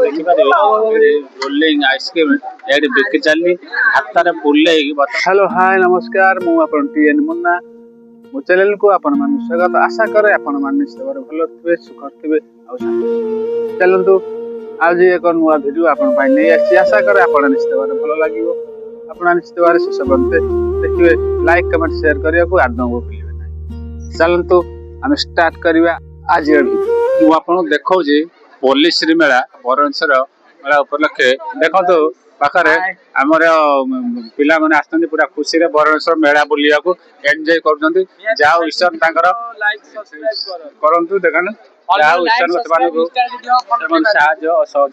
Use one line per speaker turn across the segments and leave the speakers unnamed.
देखिपारे rolling ice cream AD बिक्री चलनी हाथ बुले। हेलो हाय नमस्कार मुझे मुन्ना मो चैनल को आपण मान स्वागत आशा करे आपण मान भल थे सुख थे चलतु आज एक नुआ भिडियो आपण नहीं आसी आशा करे आपण निश्चित भाव भल लगे आप निश्चित भाव शेष बनते देखिए लाइक कमेंट शेयर करने को आदम को भूलिए ना। चलतु आम स्टार्ट करवा आज मुझे देखा पुलिस मेला बरहंसर मेला उपलक्षे देखो पाखे आमर पिला माने आसते पूरा खुशी रे बरहंसर मेला बुलिया को एंजॉय कर जाओ ईश्वर करंतु देखन जाओ ईश्वर साहाय्य असहयोग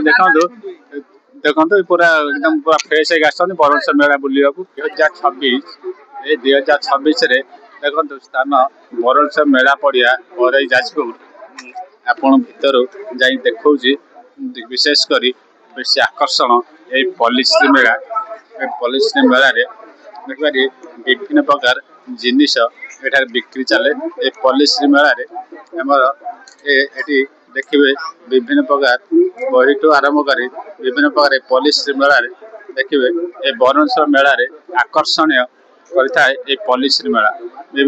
देखो देखो पूरा एकदम पूरा फ्रेश आसते बरहंसर मेला बुलिया को 2026 देखो स्थान बरहंसर मेला पड़िया बरई जाजपुर आपण भीतर जाई देखौ विशेषकर बेसी आकर्षण ये पॉलिश मेला रे देखिए विभिन्न प्रकार जिनिस एठार बिक्री चले ये पॉलिश मेला रे हमर एटी देखिए विभिन्न प्रकार बही टू आरंभ कर विभिन्न प्रकार पॉलिश मेला रे देखिए ये बरहंसर मेला रे आकर्षणीय करता है पॉलिश मेला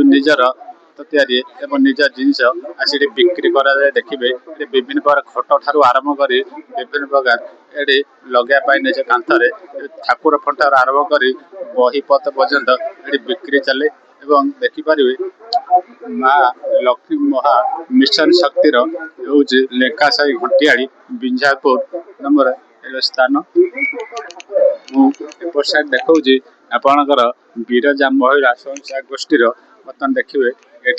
निजर तैयारी एवं निज जिनस आसी बिक्री कराए देखिए विभिन्न प्रकार खट ठार आरंभ कर विभिन्न प्रकार ये लगे निज कांथरे ठाकुर फटार आरंभ कर बही पथ पर्यंत ये बिक्री चले एवं देखिपारे माँ लक्ष्मी महा मिशन शक्तिर हूँ लेखा साई घंटियाड़ी बिंझापुर नंबर स्थान मुझे साइड देखा आपणकर बिरजा महिला स्वयं सहायक गोष्ठी बर्तमान देखिए ये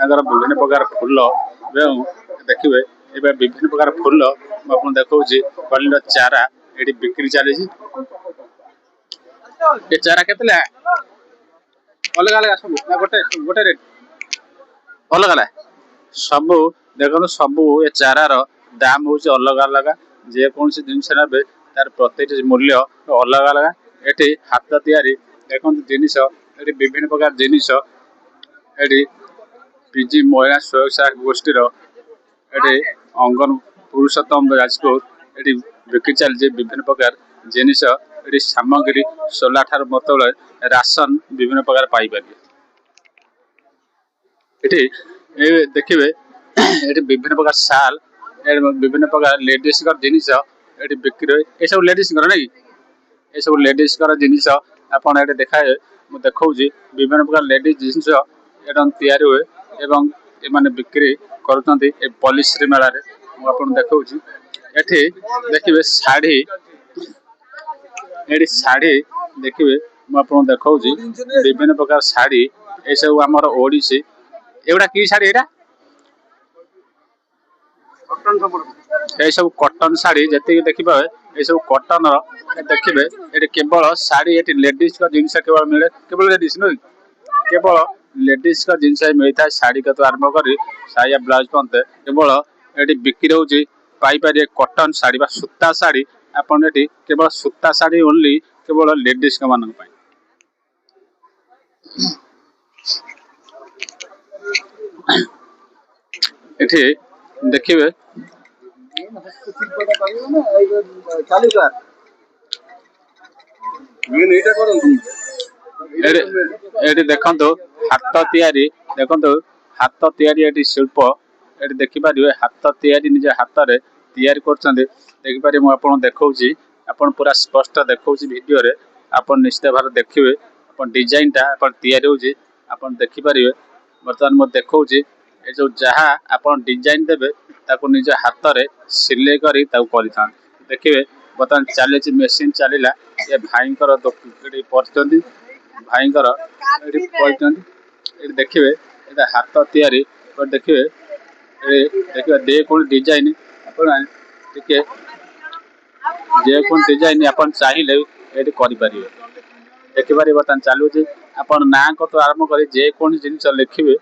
विभिन्न प्रकार फूल एवं देखिए ये विभिन्न प्रकार फूल मुझे देखा कलिर चारा ये बिक्री चली चारा के अलग अलग सब गोटे गोटे रेट अलग अलग सब देखो सब ये चारार दाम हूँ अलग अलग जेकोसी जिनस ने तार प्रति मूल्य अलग अलग ये हाथ तैयारी देखो जिनिस ये विभिन्न प्रकार जिनिस ये पीजी महिला स्वयं सहायक गोष्ठीर ये अंगन पुरुषोत्तम जाजपुर ये बिक्री चलती विभिन्न प्रकार जिनिस ये सामग्री सोला ठार मतलब राशन विभिन्न प्रकार पाइपर ये देखिए ये विभिन्न प्रकार साल विभिन्न प्रकार लेडीज जिनिस ये बिक्री ये सब लेडीज ना ये सब लेडीज जिनिस आपड़ ये देखाए मुझे देखा विभिन्न प्रकार लेडीज जिनिस एवं तैयारी हुए एवं ये बिक्री करुँच पॉलिश मेला मुझे देखा ये देखिए शाढ़ी ये शाढ़ी देखिए मुझे देखा विभिन्न प्रकार शाढ़ी ये सब आमर ओडिसी एगुड़ा कि शाढ़ी ये सब कॉटन शाढ़ी जी देखिए ये सब कॉटन देखिए ये केवल शाढ़ी ये लेडीज का जिनस केवल मिले केवल लेडीज नुह केवल लेडीज का जिनस मिलता है शाढ़ी का तो आरंभ कर साया ब्लाउज पहनते केवल ये बिक्री होची पाइपर कॉटन शाढ़ी बा सूता शाढ़ी आपन ये केवल सूता शाढ़ी ओनली केवल लेडीज का मान ये देखिए देखो हाथ तैयारी देखो हाथ तैयारी शिल्प ये देखिपारे हाथ तैयारी निज हाथ में तैयारी कर मुझे देखा आपन पूरा स्पष्ट देखा वीडियो रे आपन निश्चित भाव देखिए आप डिजाइन टा तैयारी होची आपन देखिपारे बर्तमान मुझे देखा ये जो जहाँ आप डिजाइन देवे ताको निज हाथ में सिले कर देखिए बर्तमान चली मेसीन चलला ये भाईंकर पढ़ते भाईंकर देखिए ये हाथ तैयारी देखिए देखिए जे कौन डिजाइन देखिए जे कौन डिजाइन आप चाहिए ये देखिपारे बर्तमान चलुचे आपन ना को आरंभ कर जे कौन जिन लिखे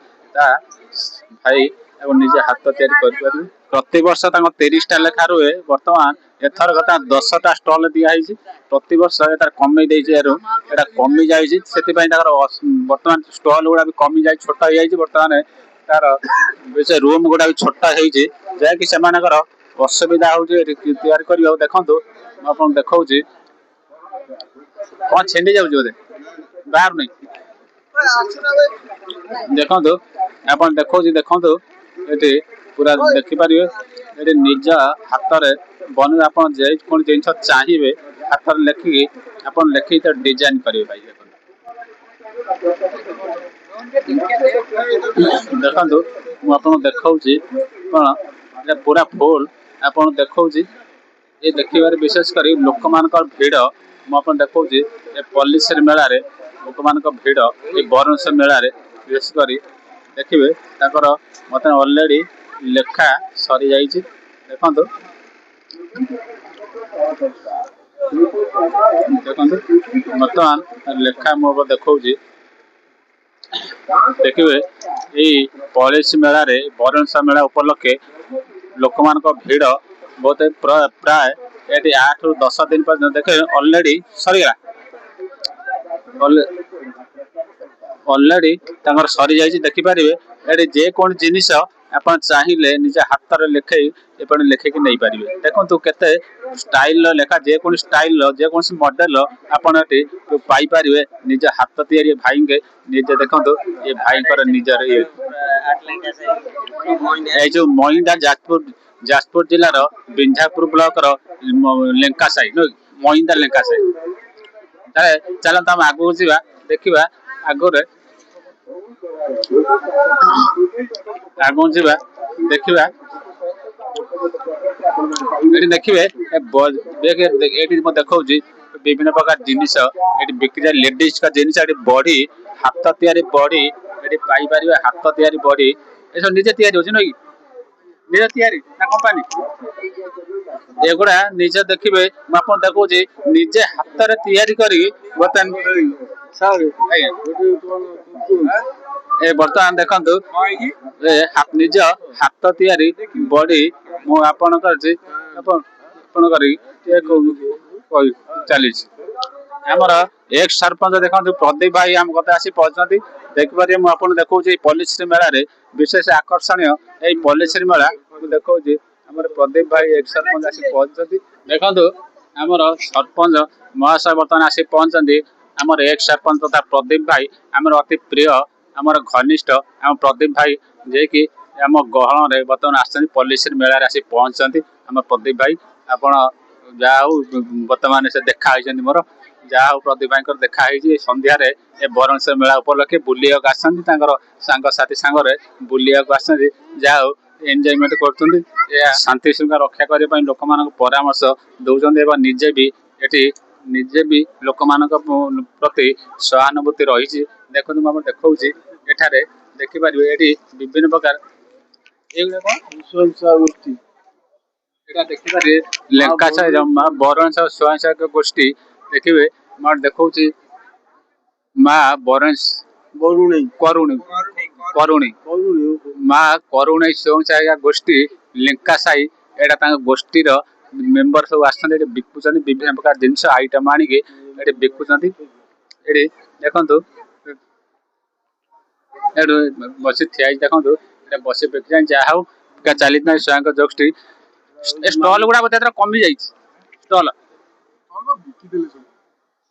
भाई निजे हाथ तैयारी प्रति वर्ष 30टा लेखा रुए बर्तमान एथर कथा 10टा स्टल दिखाई प्रति वर्ष कमी कमी जाइए बर्तमान स्टल गुड़ा भी कमी जाए छोट हो बर्तमान तार से रूम गुड़ा भी छोटा है जहाँकि से असुविधा हो देखु आप देखा कौन छेंडी जाऊँ बोधे बाहर नहीं देखु आप देखा देखु ये पूरा देखिपारे ये निज हाथ में बन आप कौन जिन चाहिए हाथ में लेखिकी आप लेखिकी तो डिजाइन करेंगे भाई देखु मुझे देखा कौन पूरा फुल आप देखा ये देखिबार विशेष कर लोक मान भिड़ मुझे देखा पुलिस मेला लोक मान भिड़ ये बरहमपुर मेला विशेष कर देखिए मत अलरेडी लेखा सरी जाइए देखु देखु बर्तमान लेखा मुझे देखा देखिए यही पुलिस मेला बरहमपुर मेला उपलक्षे लोक मान भिड़ बहुत प्राय ये 8 ରୁ 10 दिन पर देखे अलरेडी सरीगला अलरेडी सरी जाइए देखिपारे ये जेकोन जिनिस आप चाहिए निज हाथ में लेखे लेखिकी नहीं पारे देखो केते स्टाइल लेखा जेको स्टाइल जेको मॉडल आपपारे निज हाथ तैयारी भाई के निजे देखो ये भाई निजर ये जो मईदा जाजपुर जिलार बिंझापुर ब्लॉक लेंका साई मईदा लेंका साई चलता आम आगू जा देखा आगे आगू जा देखा ये देखिए देखा विभिन्न प्रकार जिनिस ये बिक्री लेडीज का जिनिस बड़ी हाथ तैयारी बड़ी ये पाइपर हाथ तैयारी बड़ी ये सब निजे तैयारी हो निजे तैयारी ना कंपानी एगुड़ा निजे देखिए मुझे देखा निजे हाथ में तैयारी कर बर्तमान देखु निज हाथ तैयारी बड़ी मुझे चली आमर एक्स सरपंच देखो प्रदीप भाई आम कत आसी पहुंचती देखिए मुझे देखा पुलिस मेला विशेष आकर्षणीय यही पुलिस मेला देखा आम प्रदीप भाई एक्स सरपंच आसी पहुंचती देखो आमर सरपंच महाशय बर्तमान आसी पहुंचती आमर एक्स सरपंच तथा प्रदीप भाई आमर अति प्रिय आमर घनिष्ठ आम प्रदीप भाई जे कि आम गहल में बर्तमान आस पुलिस मेला आसी पहुंचती आम प्रदीप भाई आपड़ जहाँ बर्तमान से देखा मोर जहाँ प्रदीप भाई देखा सन्धार ए बरहमपुर मेला उपलक्षे बुलिया सांगसाथी सांगे बुलिया जहाँ एंजॉयमेंट कर शांति श्रृंखला रक्षा करने लोक मान परामर्श दौरान निजे भी ये निजे भी लोक मान प्रति सहानुभूति रही देखो मुझे देखा देखिपारे ये विभिन्न प्रकार देखिपारे लेंका बरहमपुर स्वयं सहायक गोष्ठी देखिए मैं देखा माँ करुणी माँ करुणी स्वयं सहायक गोष्ठी लेंका साई एटा गोष्ठी मेम्बर सब आसुँच बिकुं विभिन्न प्रकार जिनस आइटम आणिकी बिकुं ये देखु बस ठिया देखो बस बिक जहाँ हूँ चली स्वयं गोष्ठी स्टल गुड़ा बोधे कमी जाइए स्टल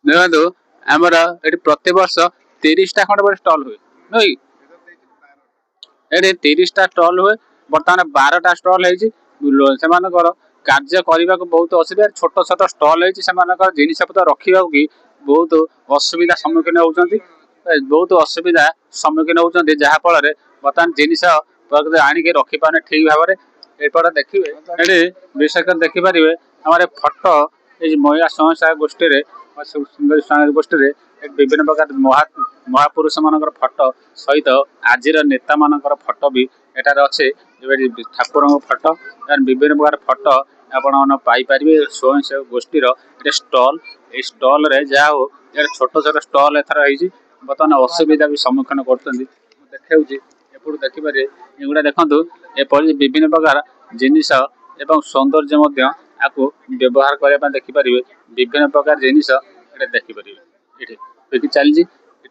देखो आमर ये प्रति वर्ष 30टा खंड स्टल हुए नुई ये 30टा स्टल हुए बर्तमान 12टा स्टल है कार्य करने को बहुत असुविधा छोट छोट स्टल है जिनपतर रखा बहुत असुविधा सम्मुखीन होती बहुत असुविधा सम्मुखीन होती जहाँफल बर्तमान जिनस आणिक रखिपारे ठीक भाव में एपटे देखिए ये विशेष देखिपारे हमारे फोटो ये महिला स्वयं सहायक गोष्ठी सुंदर सहायक गोष्ठी विभिन्न प्रकार महापुरुष मान फोटो सहित आज नेता मान फोटो भी एटार अच्छे ठाकुर फोटो विभिन्न प्रकार फोटो आपरे स्वयं सहायक गोष्ठी स्टल ये स्टल जहाँ हो छोट छोट स्टल एथर बर्तमान असुविधा भी सम्मुखीन कर देखा एपट देखिपारे एगुड़ा देखु एपरी विभिन्न प्रकार जिनिस एवं सौंदर्य आपको व्यवहार करने देखिपारे विभिन्न प्रकार जिनिस देखिपारे ये चली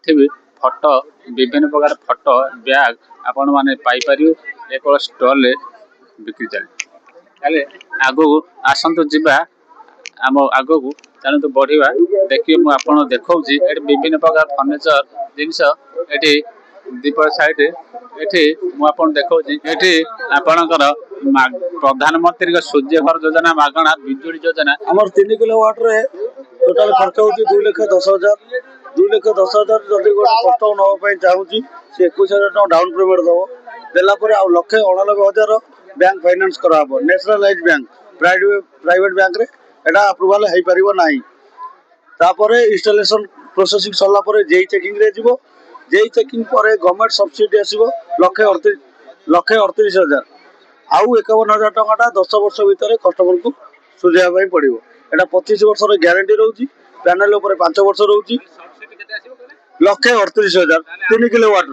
भी ଫଟୋ ବିଭିନ୍ନ ପ୍ରକାର ଫଟୋ ବ୍ୟାଗ ଆପଣ ମାନେ ପାଇପାରିବେ ଏକ ଷ୍ଟଲ୍ ରେ ବିକ୍ରି ଚାଲିଛି। ତାହେଲେ ଆଗକୁ ଆସନ୍ତୁ ଯିବା ଆମ ଆଗକୁ ଚାଲନ୍ତୁ ବଢିବା। ଦେଖିବେ ମୁଁ ଆପଣ ଦେଖଉଛି ଏଠି ବିଭିନ୍ନ ପ୍ରକାର ଫର୍ଣ୍ଣିଚର ଜିନିଷ ଏଠି ଦୀପର ସାଇଡ ଏଠି ମୁଁ ଆପଣ ଦେଖଉଛି ଏଠି ଆପଣଙ୍କର ପ୍ରଧାନମନ୍ତ୍ରୀଙ୍କ ସୂର୍ଯ୍ୟ ଘର ଯୋଜନା ମାଗଣା ବିଜୁଳି ଯୋଜନା
ଆମର 3 କିଲୋୱାଟ ରେ ଟୋଟାଲ ଖର୍ଚ୍ଚ ହଉଛି 2,10,000 2,10,000 ଯଦି ଗୋଟେ କଷ୍ଟମର ନେବା ପାଇଁ ଚାହୁଁଛି ସେ 21,000 ଟଙ୍କା ଡାଉନ ପେମେଣ୍ଟ ଦବ ଦେଲା ପରେ ଆଉ 1,89,000 ବ୍ୟାଙ୍କ ଫାଇନାନ୍ସ କରାହବ ନ୍ୟାସନାଲାଇଜ ବ୍ୟାଙ୍କ ପ୍ରାଇଭେଟ ବ୍ୟାଙ୍କ ରେ ଏଟା ଆପ୍ରୁଭାଲ ହେଇପାରିବ ନାହିଁ। ତାପରେ ଇନଷ୍ଟଲେସନ ପ୍ରୋସେସିଂ ସରିଲା ପରେ जेई ଚେକିଂ रे ଯିବ जेई चेकिंग पर गवर्नमेंट सब्सिडी आसो 1,38,000 आउ 51,000 टका 10 वर्ष भितर कस्टमर को सुझाई पड़ो। एटा 25 वर्ष ग्यारंटी रोची पैनल 5 वर्ष रोची 1,38,000 3 किलोवाट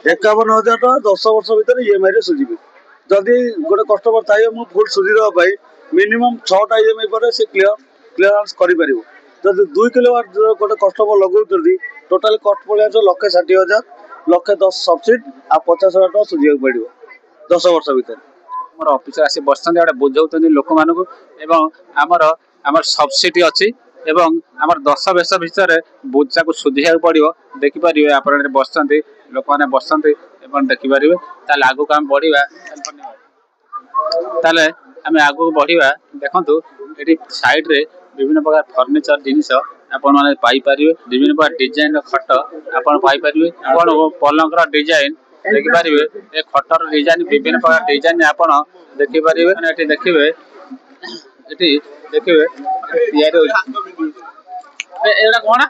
51,000 टका 10 वर्ष भितर ईएमआई रे सुझी जदि गोटे कस्टमर चाहिए मु फुल सुझी देवा मिनिमम 6टा ईएमआई पर से क्लियरेंस करि परिबो। जदि 2 किलोवाट गोटे कस्टमर लगाउछथि टोटल कस्ट पड़े 1,60,000 1,10,000 सब्सिडी आ 50,000 टका सुझी पड़ो 10 वर्ष भितर।
मोर ऑफिसर आसी बसଛନ୍ତି एटा बुझाउतनी लोक मानकु एवं हमर सब्सिडी अछि एवं हमर 10 वर्ष भितर बुझा को सुझिया पड़िबो देखि परिबे आपण एटा बसଛନ୍ତି लोक माने बसଛନ୍ତି एवं देखि परिबे ताले आगु काम बढ़िबा ताले हमें आगु बढ़िबा। देखंतु एटी साइड रे विभिन्न प्रकार फर्नीचर जिनिस आपण माने पाई परिबे विभिन्न प्रकार डिजाइन खट आपण पाई परिबे आपण पलंग रो डिजाइन देखि परिबे ए खटर डिजाइन विभिन्न प्रकार डिजाइन आपण देखि परिबे एटी देखिबे एटी देखिबे तयारी हो एटा कोन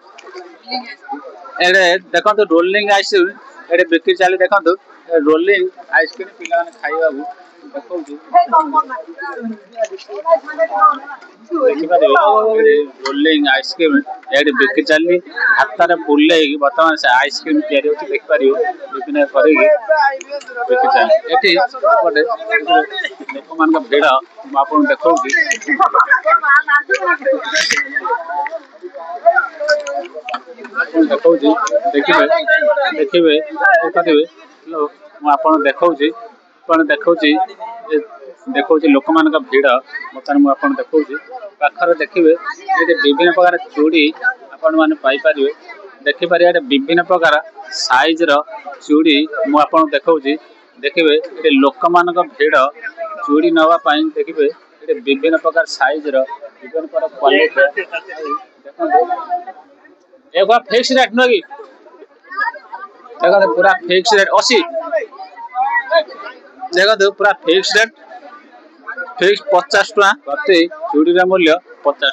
एडे देखंतु रोलिंग आइसक्रीम एडे बिक्री चाली देखंतु रोलिंग आइसक्रीम पिला माने खाइबा देखंतु रोलिंग आइसक्रीम एडे बिक्री चाली हातारे बुले वर्तमान से आइसक्रीम तयारी होती देख परियो विभिन्न करी बिक्री चाली एटी गोटे लोक मान का भीड़ आपन देखौची देखौची देखिबे देखिबे देखिबे लो मु आपन देखौची पण देखौची देखौची लोक मान का भीड़ वर्तमान मु आपन देखौची पाखर देखिबे एटे विभिन्न प्रकार चूड़ी आपन माने पाई परिबे देखि परिया एटे विभिन्न प्रकार साइज रो चूड़ी मु आपन देखौची देखिबे एटे लोक मान का भीड़ चूड़ी नवा पाई देखिबे एटे विभिन्न प्रकार साइज रो विभिन्न प्रकार क्वालिटी देखंतु एगो फिक्स रेट न कि एगो पूरा फिक्स रेट 80 देखो पूरा फिक्स रेट फिक्स 50 टका प्रति चूड़ी रा मूल्य 50।